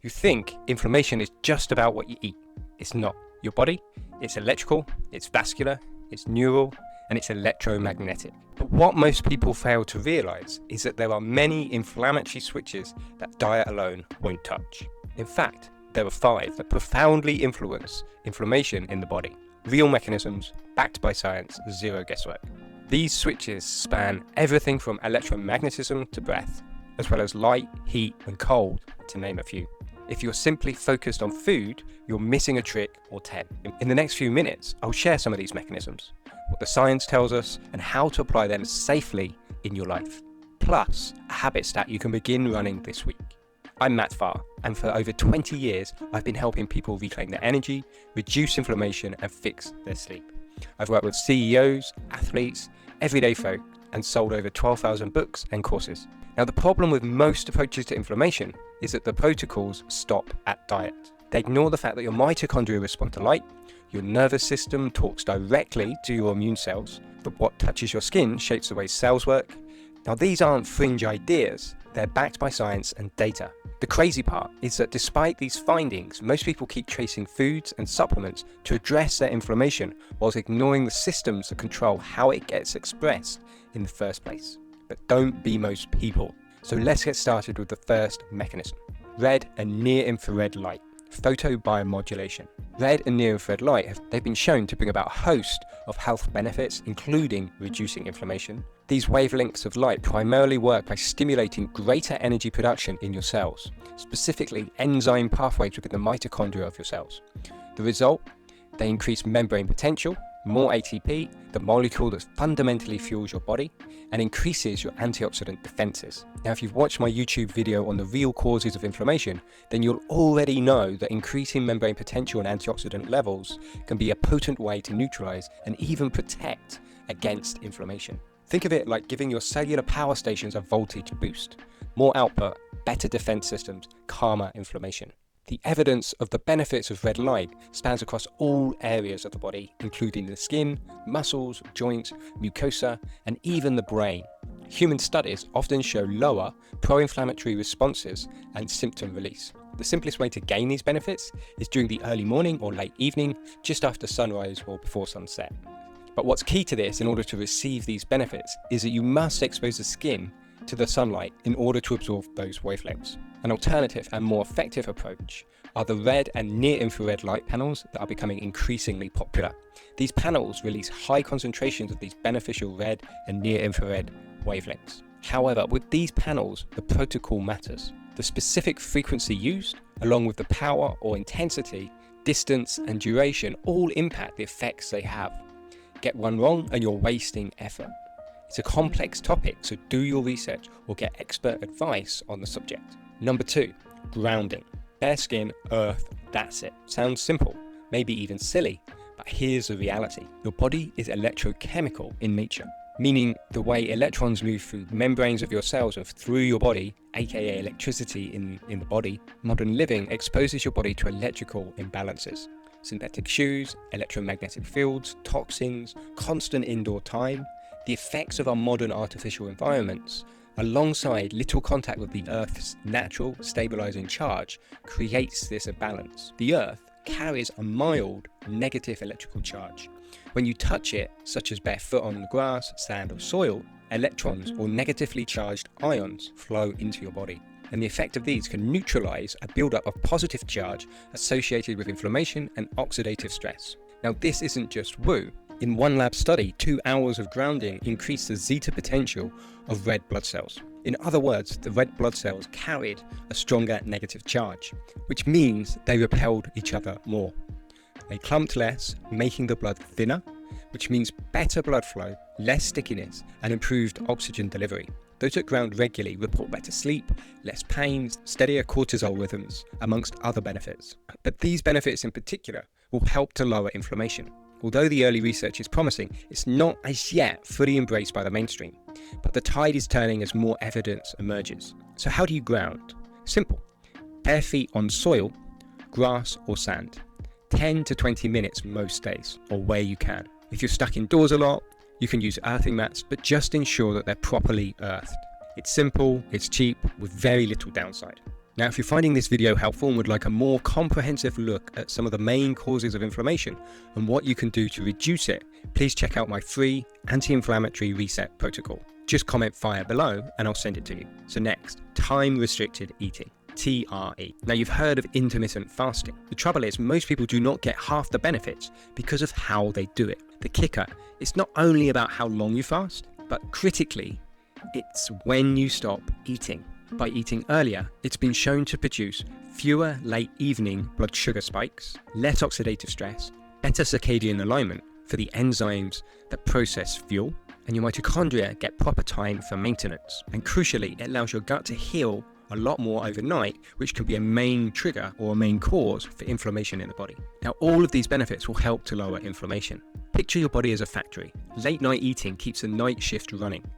You think inflammation is just about what you eat. It's not. Your body, it's electrical, it's vascular, it's neural, and it's electromagnetic. But what most people fail to realize is that there are many inflammatory switches that diet alone won't touch. In fact, there are 5 that profoundly influence inflammation in the body. Real mechanisms, backed by science, zero guesswork. These switches span everything from electromagnetism to breath, as well as light, heat, and cold, to name a few. If you're simply focused on food, you're missing a trick or 10. In the next few minutes, I'll share some of these mechanisms, what the science tells us, and how to apply them safely in your life. Plus, a habit stat you can begin running this week. I'm Matt Farr, and for over 20 years, I've been helping people reclaim their energy, reduce inflammation, and fix their sleep. I've worked with CEOs, athletes, everyday folk, and sold over 12,000 books and courses. Now, the problem with most approaches to inflammation is that the protocols stop at diet. They ignore the fact that your mitochondria respond to light, your nervous system talks directly to your immune cells, that what touches your skin shapes the way cells work. Now, these aren't fringe ideas, they're backed by science and data. The crazy part is that despite these findings, most people keep chasing foods and supplements to address their inflammation whilst ignoring the systems that control how it gets expressed in the first place. But don't be most people. So let's get started with the first mechanism. Red and near-infrared light, photobiomodulation. Red and near-infrared light they've been shown to bring about a host of health benefits, including reducing inflammation. These wavelengths of light primarily work by stimulating greater energy production in your cells, specifically enzyme pathways within the mitochondria of your cells. The result? They increase membrane potential, more ATP, the molecule that fundamentally fuels your body, and increases your antioxidant defenses. Now, if you've watched my YouTube video on the real causes of inflammation, then you'll already know that increasing membrane potential and antioxidant levels can be a potent way to neutralize and even protect against inflammation. Think of it like giving your cellular power stations a voltage boost. More output, better defense systems, calmer inflammation. The evidence of the benefits of red light spans across all areas of the body, including the skin, muscles, joints, mucosa, and even the brain. Human studies often show lower pro-inflammatory responses and symptom release. The simplest way to gain these benefits is during the early morning or late evening, just after sunrise or before sunset. But what's key to this in order to receive these benefits is that you must expose the skin to the sunlight in order to absorb those wavelengths. An alternative and more effective approach are the red and near-infrared light panels that are becoming increasingly popular. These panels release high concentrations of these beneficial red and near-infrared wavelengths. However, with these panels, the protocol matters. The specific frequency used, along with the power or intensity, distance, and duration all impact the effects they have. Get one wrong and you're wasting effort. It's a complex topic, so do your research or get expert advice on the subject. Number 2, grounding. Bare skin, earth, that's it. Sounds simple, maybe even silly, but here's the reality. Your body is electrochemical in nature, meaning the way electrons move through the membranes of your cells and through your body, aka electricity in the body. Modern living exposes your body to electrical imbalances. Synthetic shoes, electromagnetic fields, toxins, constant indoor time. The effects of our modern artificial environments, alongside little contact with the Earth's natural stabilizing charge, creates this imbalance. The Earth carries a mild negative electrical charge. When you touch it, such as barefoot on the grass, sand or soil, electrons or negatively charged ions flow into your body. And the effect of these can neutralize a buildup of positive charge associated with inflammation and oxidative stress. Now, this isn't just woo. In one lab study, 2 hours of grounding increased the zeta potential of red blood cells. In other words, the red blood cells carried a stronger negative charge, which means they repelled each other more. They clumped less, making the blood thinner, which means better blood flow, less stickiness, and improved oxygen delivery. Those that ground regularly report better sleep, less pain, steadier cortisol rhythms, amongst other benefits. But these benefits in particular will help to lower inflammation. Although the early research is promising, it's not as yet fully embraced by the mainstream. But the tide is turning as more evidence emerges. So how do you ground? Simple. Bare feet on soil, grass or sand. 10 to 20 minutes most days, or where you can. If you're stuck indoors a lot, you can use earthing mats, but just ensure that they're properly earthed. It's simple, it's cheap, with very little downside. Now, if you're finding this video helpful and would like a more comprehensive look at some of the main causes of inflammation and what you can do to reduce it, please check out my free anti-inflammatory reset protocol. Just comment fire below and I'll send it to you. So next, time-restricted eating. TRE. Now, you've heard of intermittent fasting. The trouble is most people do not get half the benefits because of how they do it. The kicker, it's not only about how long you fast, but critically, it's when you stop eating. By eating earlier, it's been shown to produce fewer late evening blood sugar spikes, less oxidative stress, better circadian alignment for the enzymes that process fuel, and your mitochondria get proper time for maintenance. And crucially, it allows your gut to heal a lot more overnight, which can be a main trigger or a main cause for inflammation in the body. Now, all of these benefits will help to lower inflammation. Picture your body as a factory. Late night eating keeps the night shift running.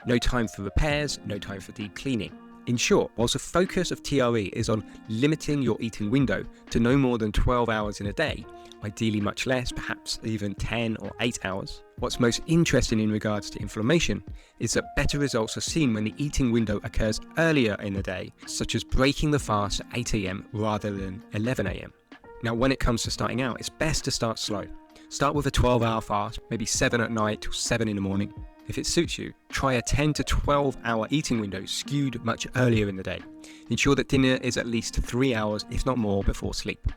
No time for repairs, no time for deep cleaning. In short, whilst the focus of TRE is on limiting your eating window to no more than 12 hours in a day, ideally much less, perhaps even 10 or 8 hours, what's most interesting in regards to inflammation is that better results are seen when the eating window occurs earlier in the day, such as breaking the fast at 8 AM rather than 11 AM. Now, when it comes to starting out, it's best to start slow. Start with a 12-hour fast, maybe 7 at night till 7 in the morning. If it suits you, try a 10 to 12 hour eating window skewed much earlier in the day. Ensure that dinner is at least 3 hours, if not more, before sleep.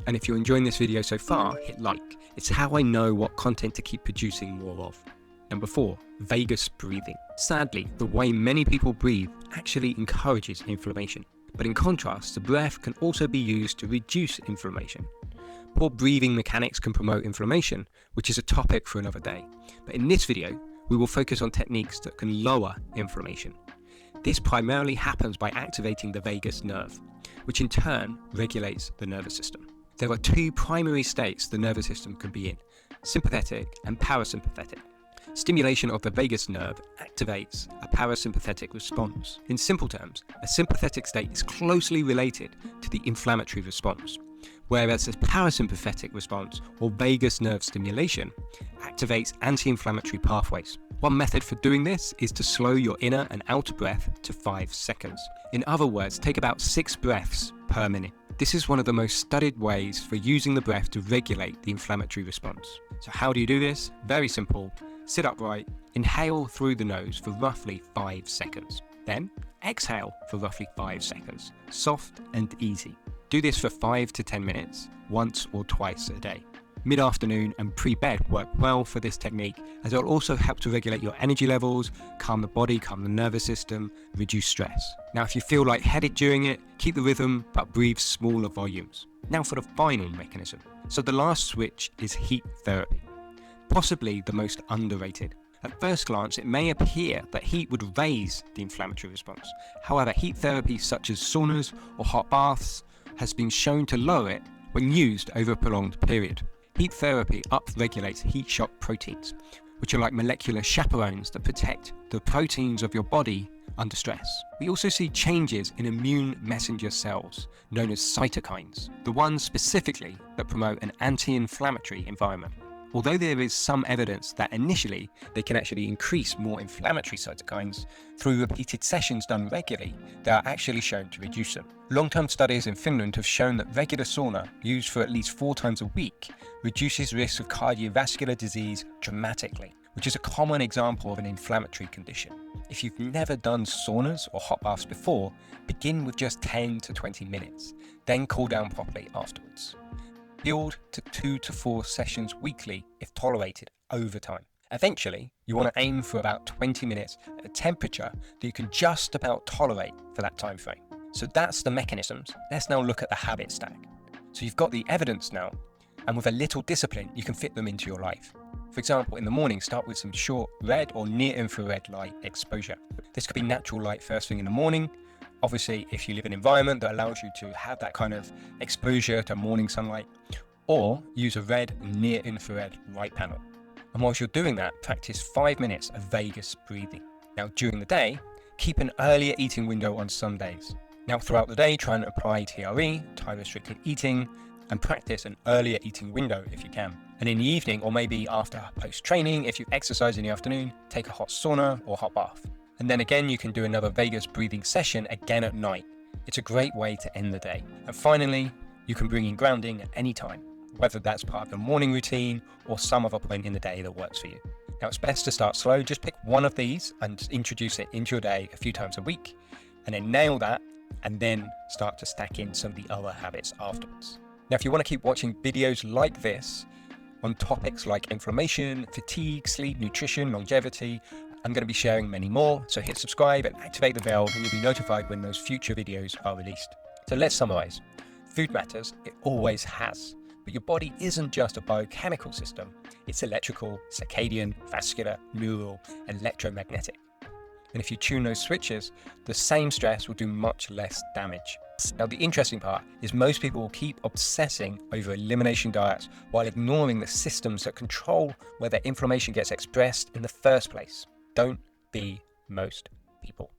And if you're enjoying this video so far, hit like. It's how I know what content to keep producing more of. Number 4, vagus breathing. Sadly, the way many people breathe actually encourages inflammation. But in contrast, the breath can also be used to reduce inflammation. Poor breathing mechanics can promote inflammation, which is a topic for another day. But in this video, we will focus on techniques that can lower inflammation. This primarily happens by activating the vagus nerve, which in turn regulates the nervous system. There are 2 primary states the nervous system can be in, sympathetic and parasympathetic. Stimulation of the vagus nerve activates a parasympathetic response. In simple terms, a sympathetic state is closely related to the inflammatory response, whereas the parasympathetic response, or vagus nerve stimulation, activates anti-inflammatory pathways. One method for doing this is to slow your inner and outer breath to 5 seconds. In other words, take about 6 breaths per minute. This is one of the most studied ways for using the breath to regulate the inflammatory response. So how do you do this? Very simple. Sit upright, inhale through the nose for roughly 5 seconds. Then exhale for roughly 5 seconds. Soft and easy. Do this for 5 to 10 minutes, once or twice a day. Mid-afternoon and pre-bed work well for this technique, as it will also help to regulate your energy levels, calm the body, calm the nervous system, reduce stress. Now, if you feel lightheaded during it, keep the rhythm, but breathe smaller volumes. Now for the final mechanism. So the last switch is heat therapy, possibly the most underrated. At first glance, it may appear that heat would raise the inflammatory response. However, heat therapy such as saunas or hot baths has been shown to lower it when used over a prolonged period. Heat therapy upregulates heat shock proteins, which are like molecular chaperones that protect the proteins of your body under stress. We also see changes in immune messenger cells, known as cytokines, the ones specifically that promote an anti-inflammatory environment. Although there is some evidence that initially they can actually increase more inflammatory cytokines, through repeated sessions done regularly, they are actually shown to reduce them. Long-term studies in Finland have shown that regular sauna, used for at least 4 times a week, reduces risk of cardiovascular disease dramatically, which is a common example of an inflammatory condition. If you've never done saunas or hot baths before, begin with just 10 to 20 minutes, then cool down properly afterwards. Build to 2 to 4 sessions weekly if tolerated over time. Eventually, you want to aim for about 20 minutes at a temperature that you can just about tolerate for that time frame. So that's the mechanisms. Let's now look at the habit stack. So you've got the evidence now, and with a little discipline, you can fit them into your life. For example, in the morning, start with some short red or near infrared light exposure. This could be natural light first thing in the morning. Obviously, if you live in an environment that allows you to have that kind of exposure to morning sunlight, or use a red near infrared light panel. And whilst you're doing that, practice 5 minutes of vagus breathing. Now, during the day, keep an earlier eating window on some days. Now, throughout the day, try and apply TRE, time-restricted eating, and practice an earlier eating window if you can. And in the evening, or maybe after post-training, if you exercise in the afternoon, take a hot sauna or hot bath. And then again, you can do another vagus breathing session again at night, It's a great way to end the day. And finally, you can bring in grounding at any time, whether that's part of your morning routine or some other point in the day that works for you. Now, it's best to start slow. Just pick one of these and introduce it into your day a few times a week, and then nail that, and then start to stack in some of the other habits afterwards. Now, if you want to keep watching videos like this on topics like inflammation, fatigue, sleep, nutrition, longevity, I'm going to be sharing many more, so hit subscribe and activate the bell and you'll be notified when those future videos are released. So let's summarize. Food matters, it always has, but your body isn't just a biochemical system, it's electrical, circadian, vascular, neural, electromagnetic. And if you tune those switches, the same stress will do much less damage. Now, the interesting part is most people will keep obsessing over elimination diets while ignoring the systems that control where their inflammation gets expressed in the first place. Don't be most people.